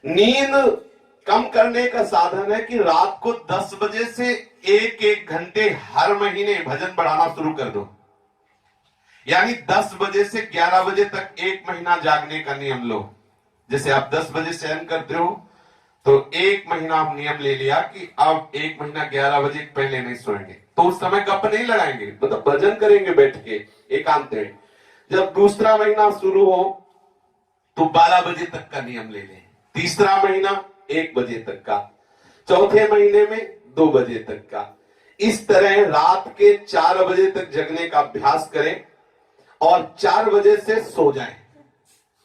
नींद कम करने का साधन है कि रात को 10 बजे से एक एक घंटे हर महीने भजन बढ़ाना शुरू कर दो। यानी 10 बजे से 11 बजे तक एक महीना जागने का नियम लो। जैसे आप 10 बजे शयन करते हो तो एक महीना हम नियम ले लिया कि अब एक महीना 11 बजे पहले नहीं सोएंगे, तो उस समय गप नहीं लगाएंगे, मतलब भजन करेंगे बैठ के एकांत में। जब दूसरा महीना शुरू हो तो 12 बजे तक का नियम ले लें, तीसरा महीना 1 बजे तक का, चौथे महीने में 2 बजे तक का। इस तरह रात के 4 बजे तक जगने का अभ्यास करें और 4 बजे से सो जाएं।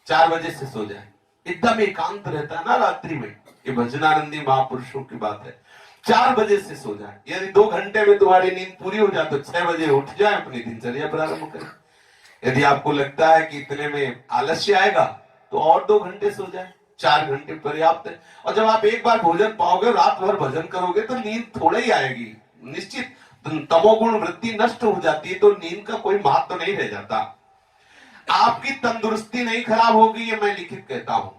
4 बजे से सो जाएं, एकदम एकांत रहता है ना रात्रि में, ये भजनानंदी महापुरुषों की बात है। 4 बजे से सो जाए, यदि 2 घंटे में तुम्हारी नींद पूरी हो जाए तो 6 बजे उठ जाए, अपनी दिनचर्या प्रारंभ करें। यदि आपको लगता है कि इतने में आलस्य आएगा तो और 2 घंटे सो जाए, 4 घंटे पर्याप्त है। और जब आप एक बार भोजन पाओगे, रात भर भजन करोगे तो नींद थोड़ा ही आएगी, निश्चित तमोगुण वृत्ति नष्ट हो जाती है, तो नींद का कोई महत्व नहीं रह जाता। आपकी तंदुरुस्ती नहीं खराब होगी, ये मैं लिखित कहता हूं।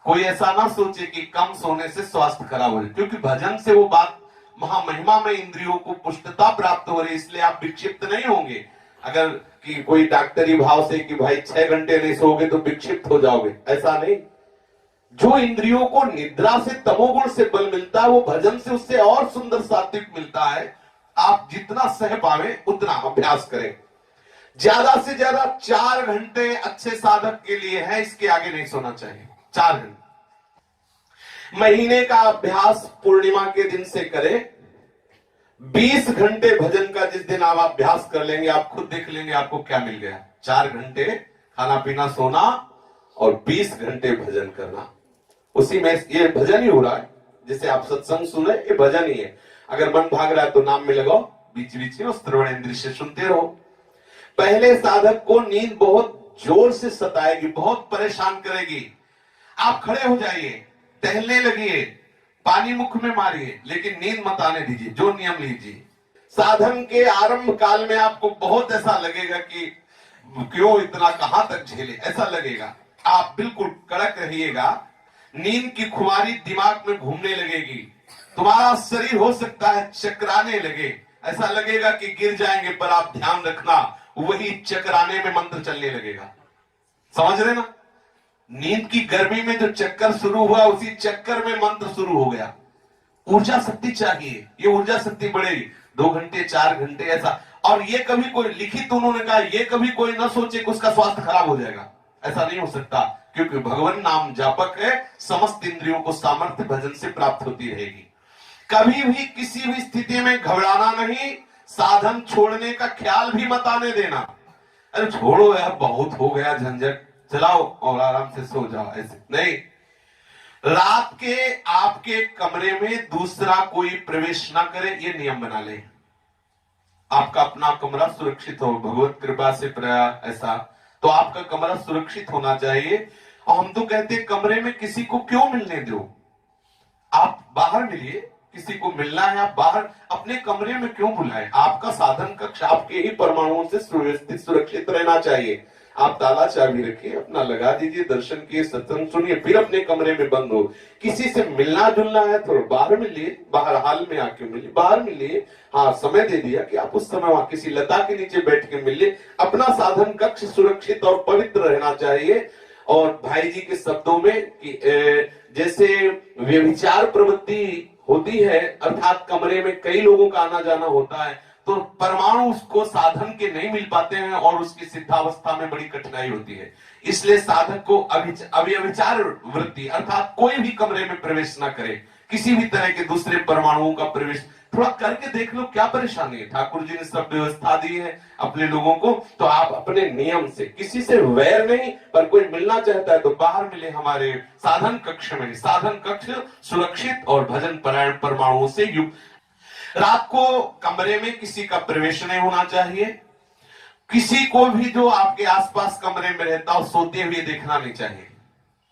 कोई ऐसा ना सोचे कि कम सोने से स्वास्थ्य खराब हो जाए, क्योंकि भजन से वो बात महामहिमा में इंद्रियों को पुष्टता प्राप्त हो रही, इसलिए आप विक्षिप्त नहीं होंगे। अगर कि कोई डॉक्टरी भाव से कि भाई 6 घंटे नहीं सोओगे तो विक्षिप्त हो जाओगे, ऐसा नहीं। जो इंद्रियों को निद्रा से तमोगुण से बल मिलता है, वो भजन से उससे और सुंदर सात्विक मिलता है। आप जितना सह पावे उतना अभ्यास करें। ज्यादा से ज्यादा 4 घंटे अच्छे साधक के लिए है, इसके आगे नहीं सोना चाहिए। 4 घंटे महीने का अभ्यास पूर्णिमा के दिन से करें। 20 घंटे भजन का जिस दिन आप अभ्यास कर लेंगे, आप खुद देख लेंगे आपको क्या मिल गया। 4 घंटे खाना पीना सोना और 20 घंटे भजन करना, उसी में ये भजन ही हो रहा है। जैसे आप सत्संग सुने, ये भजन ही है। अगर मन भाग रहा है तो नाम में लगाओ, बीच बीच में उस श्रवण इंद्रिय से सुनते रहो। पहले साधक को नींद बहुत जोर से सताएगी, बहुत परेशान करेगी। आप खड़े हो जाइए, टहलने लगिए, पानी मुख में मारिए, लेकिन नींद मत आने दीजिए, जो नियम लीजिए। साधन के आरंभ काल में आपको बहुत ऐसा लगेगा कि क्यों इतना, कहां तक झेले, ऐसा लगेगा। आप बिल्कुल कड़क रहिएगा। नींद की खुमारी दिमाग में घूमने लगेगी, तुम्हारा शरीर हो सकता है चकराने लगे, ऐसा लगेगा कि गिर जाएंगे, पर आप ध्यान रखना वही चकराने में मंत्र चलने लगेगा। समझ रहे ना? नींद की गर्मी में जो चक्कर शुरू हुआ, उसी चक्कर में मंत्र शुरू हो गया। ऊर्जा शक्ति चाहिए, ये ऊर्जा शक्ति बढ़ेगी। 2 घंटे 4 घंटे ऐसा। और ये कभी कोई लिखित उन्होंने कहा, ये कभी कोई ना सोचे कि उसका स्वास्थ्य खराब हो जाएगा, ऐसा नहीं हो सकता, क्योंकि भगवान नाम जापक है। समस्त इंद्रियों को सामर्थ्य भजन से प्राप्त होती रहेगी। कभी भी किसी भी स्थिति में घबराना नहीं, साधन छोड़ने का ख्याल भी मत आने देना। अरे छोड़ो यार, बहुत हो गया झंझट, चलाओ और आराम से सो जाओ, ऐसे नहीं। रात के आपके कमरे में दूसरा कोई प्रवेश ना करे, ये नियम बना ले। आपका अपना कमरा सुरक्षित हो, भगवत कृपा से ऐसा, तो आपका कमरा सुरक्षित होना चाहिए। और हम तो कहते हैं कमरे में किसी को क्यों मिलने दो, आप बाहर मिलिए। किसी को मिलना है, आप बाहर अपने कमरे में क्यों बुलाएं? आपका साधन कक्ष आपके ही परमाणुओं से सुव्यवस्थित सुरक्षित रहना चाहिए। आप ताला चाबी रखिए, अपना लगा दीजिए, दर्शन किए, सत्संग सुनिए, फिर अपने कमरे में बंद हो। किसी से मिलना जुलना है तो बाहर मिलिए, बाहर हाल में आके मिलिए, बाहर मिलिए। हाँ, समय दे दिया कि आप उस समय वहां किसी लता के नीचे बैठ के मिलिए। अपना साधन कक्ष सुरक्षित और पवित्र रहना चाहिए। और भाई जी के शब्दों में कि जैसे व्यभिचार प्रवृत्ति होती है, अर्थात कमरे में कई लोगों का आना जाना होता है, तो परमाणु उसको साधन के नहीं मिल पाते हैं और उसकी सिद्धावस्था में बड़ी कठिनाई होती है। इसलिए साधक को अव्यभिचार वृत्ति अर्थात कोई भी कमरे में प्रवेश ना करे, किसी भी तरह के दूसरे परमाणुओं का प्रवेश थोड़ा करके देख लो, क्या परेशानी है। ठाकुर जी ने सब व्यवस्था दी है अपने लोगों को, तो आप अपने नियम से, किसी से वैर नहीं, पर कोई मिलना चाहता है तो बाहर मिले, हमारे साधन कक्ष में। साधन कक्ष सुरक्षित और भजन परायण परमाणुओं से युक्त। रात को कमरे में किसी का प्रवेश नहीं होना चाहिए। किसी को भी जो आपके आसपास कमरे में रहता हो सोते हुए देखना नहीं चाहिए।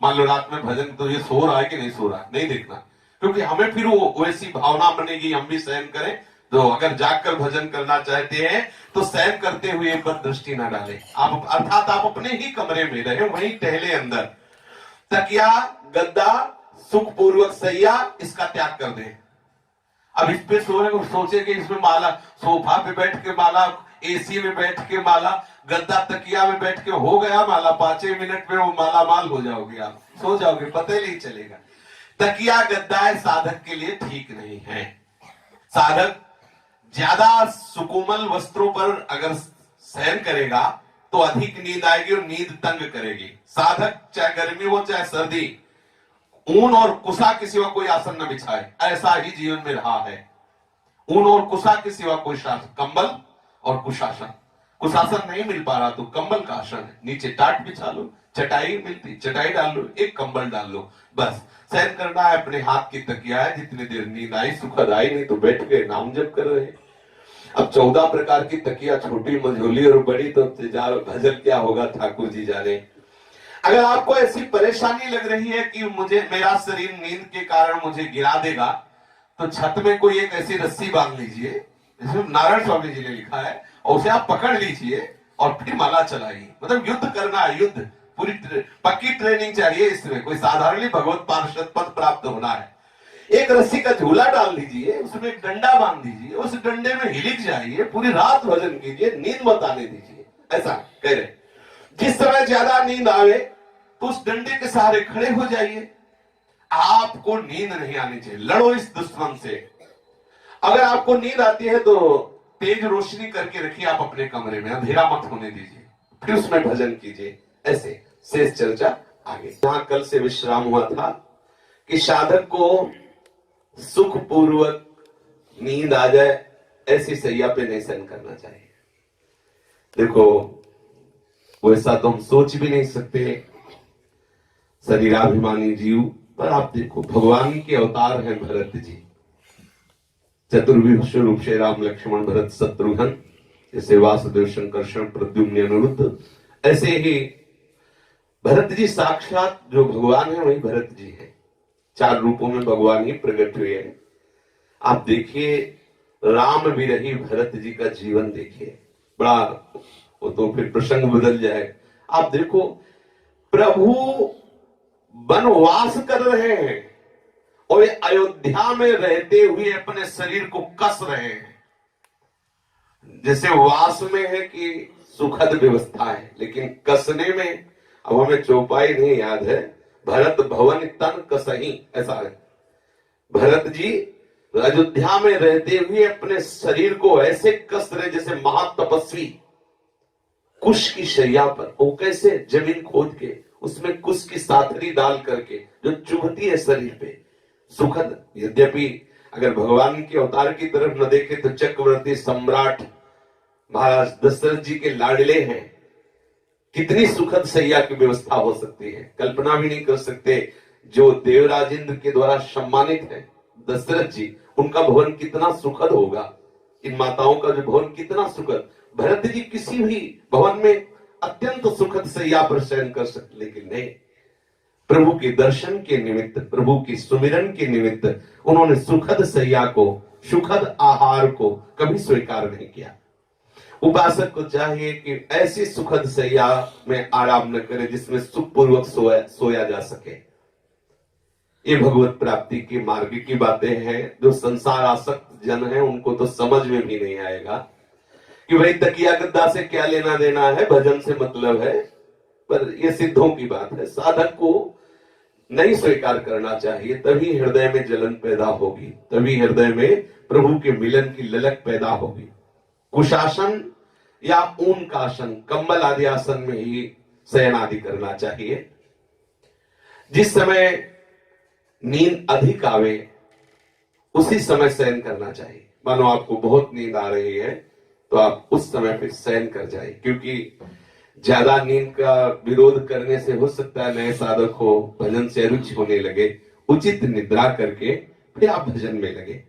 मान लो रात में भजन, तो ये सो रहा है कि नहीं सो रहा है, नहीं देखना, क्योंकि हमें फिर वो वैसी भावना बनेगी हम भी शयन करें। तो अगर जागकर भजन करना चाहते हैं तो शयन करते हुए पर दृष्टि न डालें। आप अर्थात आप अपने ही कमरे में रहे, वहीं टहले अंदर। तकिया, गद्दा, सुखपूर्वक सैया इसका त्याग कर दें। अब इस पे सोने को सोचे कि इसमें माला, सोफा पे बैठ के माला, एसी में बैठ के माला, गद्दा तकिया में बैठ के हो गया माला, 5 मिनट में वो माला माल हो जाओगे, आप सो जाओगे, पता ही नहीं चलेगा। तकिया गद्दा साधक के लिए ठीक नहीं है। साधक ज्यादा सुकोमल वस्त्रों पर अगर सहन करेगा तो अधिक नींद आएगी और नींद तंग करेगी। साधक चाहे गर्मी हो चाहे सर्दी, ऊन और कुशा के सिवा कोई आसन न बिछाए, ऐसा ही जीवन में रहा है। ऊन और कुशा के सिवा कोई शासन, कंबल और कुशासन, कुशासन नहीं मिल पा रहा तो कंबल का आसन है, नीचे टाट बिछा लो, चटाई मिलती चटाई डाल लो, एक कंबल डाल लो, बस सहन करना है। अपने हाथ की तकिया है, जितनी देर नींद आई सुखद आई, नहीं तो बैठ गए नाम जप कर रहे। अब 14 प्रकार की तकिया, छोटी मझोली और बड़ी, तो भजन क्या होगा ठाकुर जी जाने। अगर आपको ऐसी परेशानी लग रही है कि मुझे मेरा शरीर नींद के कारण मुझे गिरा देगा, तो छत में कोई एक ऐसी रस्सी बांध लीजिए, जिसमें नारायण स्वामी जी ने लिखा है, और उसे आप पकड़ लीजिए और फिर माला चलाइए। मतलब युद्ध करना है, युद्ध, पूरी पक्की ट्रेनिंग चाहिए इसमें, कोई साधारण भगवत पार्षद पद प्राप्त होना है। एक रस्सी का झूला डाल लीजिए, उसमें एक डंडा बांध दीजिए, उस डंडे में हिलिक जाइए, पूरी रात भजन कीजिए, नींद मत आने दीजिए। ऐसा कह रहे, जिस समय ज्यादा नींद आवे तो उस डंडे के सहारे खड़े हो जाइए। आपको नींद नहीं आनी चाहिए, लड़ो इस दुश्मन से। अगर आपको नींद आती है तो तेज रोशनी करके रखिए आप अपने कमरे में, अंधेरा मत होने दीजिए, फिर उसमें भजन कीजिए। ऐसे शेष चर्चा आगे। यहां कल से विश्राम हुआ था कि साधक को सुखपूर्वक नींद आ जाए ऐसी सैया पे नहीं सहन करना चाहिए। देखो वैसा तो हम सोच भी नहीं सकते शरीराभिमानी जीव, पर आप देखो भगवान के अवतार हैं भरत जी, चतुर्विंश रूप से राम लक्ष्मण भरत शत्रुघ्न, जैसे वासुदेव संकर्षण प्रद्युम्न अनिरुद्ध, ऐसे ही भरत जी साक्षात जो भगवान है वही भरत जी है। 4 रूपों में भगवान ही प्रकट हुए हैं। आप देखिए राम विरही भरत जी का जीवन देखिए, बड़ा, वो तो फिर प्रसंग बदल जाए। आप देखो प्रभु वनवास कर रहे हैं और ये अयोध्या में रहते हुए अपने शरीर को कस रहे हैं। जैसे वास में है कि सुखद व्यवस्था है, लेकिन कसने में, अब हमें चौपाई नहीं याद है, भरत भवन तन कसही, ऐसा है। भरत जी अयोध्या में रहते हुए अपने शरीर को ऐसे कस रहे जैसे महातपस्वी कुश की शैया पर। वो कैसे? जमीन खोद के उसमें कुश की साथरी डाल करके जो चुभती है शरीर पे, सुखद। यद्यपि अगर भगवान के अवतार की तरफ न देखे तो चक्रवर्ती सम्राट महाराज दशरथ जी के लाडले हैं, कितनी सुखद सैया की व्यवस्था हो सकती है, कल्पना भी नहीं कर सकते। जो देवराजेंद्र के द्वारा सम्मानित है दशरथ जी, उनका भवन कितना सुखद होगा, इन माताओं का जो भवन कितना सुखद। भरत जी किसी भी भवन में अत्यंत सुखद सैया पर शयन कर सकते, लेकिन नहीं, प्रभु के दर्शन के निमित्त, प्रभु की सुमिरन के निमित्त उन्होंने सुखद सैया को, सुखद आहार को कभी स्वीकार नहीं किया। उपासक को चाहिए कि ऐसी सुखद सैया में आराम न करे जिसमें सुखपूर्वक सोया जा सके। ये भगवत प्राप्ति के मार्ग की बातें हैं, जो संसार आसक्त जन है उनको तो समझ में भी नहीं आएगा कि भाई तकिया गद्दा से क्या लेना देना है, भजन से मतलब है। पर ये सिद्धों की बात है, साधक को नहीं स्वीकार करना चाहिए, तभी हृदय में जलन पैदा होगी, तभी हृदय में प्रभु के मिलन की ललक पैदा होगी। कुशासन या ऊन का आसन, कंबल आदि आसन में ही शयन आदि करना चाहिए। जिस समय नींद अधिक आवे उसी समय शयन करना चाहिए। मानो आपको बहुत नींद आ रही है तो आप उस समय फिर शयन कर जाए, क्योंकि ज्यादा नींद का विरोध करने से हो सकता है नए साधक हो भजन से अरुचि होने लगे। उचित निद्रा करके फिर आप भजन में लगे।